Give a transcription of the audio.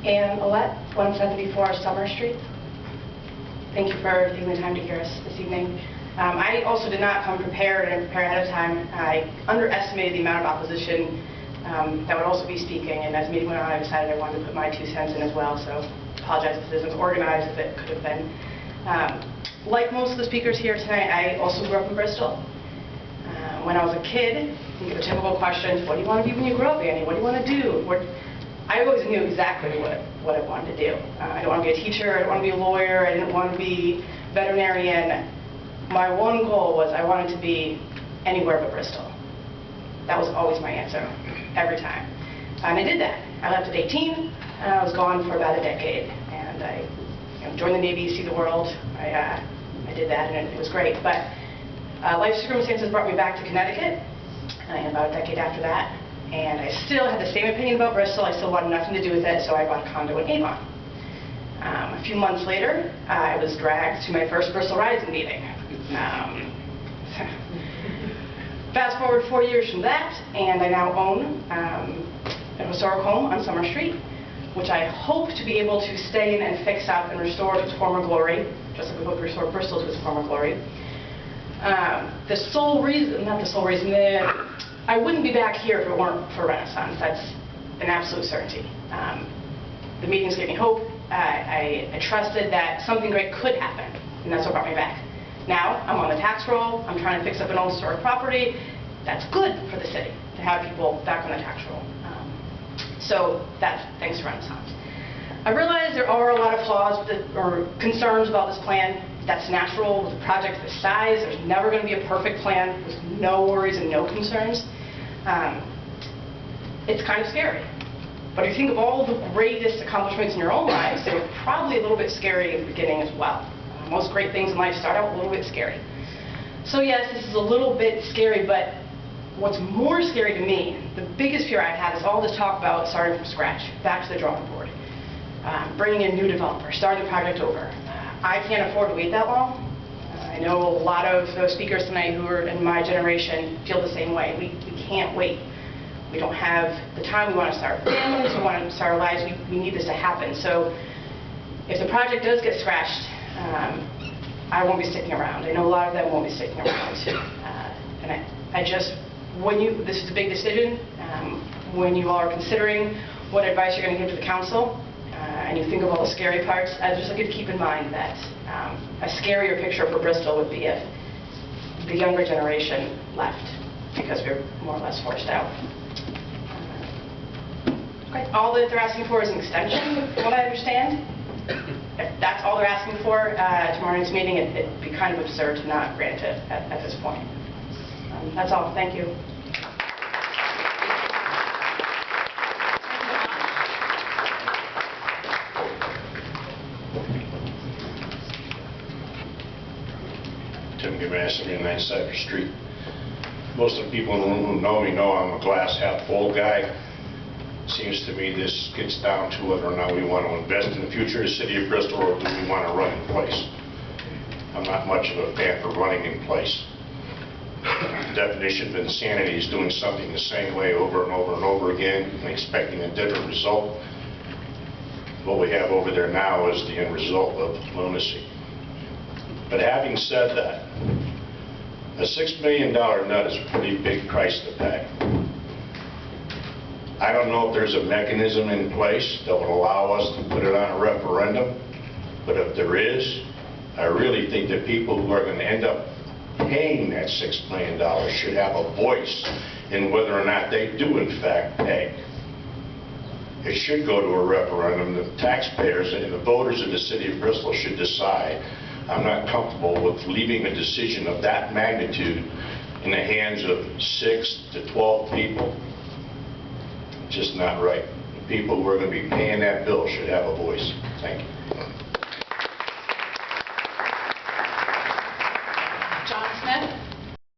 And Alette, 174 Summer Street. Thank you for taking the time to hear us this evening. I also did not come prepared and prepare ahead of time. I underestimated the amount of opposition that would also be speaking, and as the meeting went on, I decided I wanted to put my 2 cents in as well, so apologize if this isn't organized as it could have been. Like most of the speakers here tonight, I also grew up in Bristol. When I was a kid, think of the typical questions: what do you want to be when you grow up, Annie? What do you want to do? I always knew exactly what I wanted to do. I didn't want to be a teacher, I didn't want to be a lawyer, I didn't want to be veterinarian. My one goal was I wanted to be anywhere but Bristol. That was always my answer, every time. And I did that. I left at 18, and I was gone for about a decade. And I joined the Navy, see the world. I did that, and it was great. But life circumstances brought me back to Connecticut, and about a decade after that. And I still had the same opinion about Bristol. I still wanted nothing to do with it, so I bought a condo in Avon. A few months later, I was dragged to my first Bristol Rising meeting. Fast forward 4 years from that, and I now own a historic home on Summer Street, which I hope to be able to stay in and fix up and restore to its former glory, just like we hope to restore Bristol to its former glory. The sole reason, not the sole reason, I wouldn't be back here if it weren't for Renaissance. That's an absolute certainty. The meetings gave me hope. I trusted that something great could happen, and that's what brought me back. Now, I'm on the tax roll. I'm trying to fix up an old historic property. That's good for the city to have people back on the tax roll. So that's thanks to Renaissance. I realize there are a lot of flaws or concerns about this plan. That's natural with a project this size. There's never going to be a perfect plan with no worries and no concerns. It's kind of scary. But if you think of all the greatest accomplishments in your own lives, they were probably a little bit scary in the beginning as well. Most great things in life start out a little bit scary. So yes, this is a little bit scary, but what's more scary to me, the biggest fear I've had is all this talk about starting from scratch, back to the drawing board, bringing in new developers, starting the project over. I can't afford to wait that long. I know a lot of those speakers tonight who are in my generation feel the same way. We can't wait. We don't have the time. We want to start families. We want to start our lives. We need this to happen. So if the project does get scratched, I won't be sticking around. I know a lot of them won't be sticking around. And I just, this is a big decision, when you all are considering what advice you're going to give to the council, and you think of all the scary parts, I'd just like you to keep in mind that a scarier picture for Bristol would be if the younger generation left, because we're more or less forced out. All that they're asking for is an extension, from what I understand. If that's all they're asking for tomorrow night's meeting, it'd be kind of absurd to not grant it at this point. That's all. Thank you. Gamache, 79 Cypress Street. Most of the people in the room who know me know I'm a glass half full guy. Seems to me this gets down to whether or not we want to invest in the future of the city of Bristol, or do we want to run in place. I'm not much of a fan for running in place. The definition of insanity is doing something the same way over and over and over again and expecting a different result. What we have over there now is the end result of lunacy. But having said that, a $6 million nut is a pretty big price to pay. I don't know if there's a mechanism in place that would allow us to put it on a referendum, but if there is, I really think that people who are going to end up paying that $6 million should have a voice in whether or not they do in fact pay. It should go to a referendum. The taxpayers and the voters of the city of Bristol should decide. I'm not comfortable with leaving a decision of that magnitude in the hands of 6 to 12 people. Just not right. The people who are going to be paying that bill should have a voice. Thank you.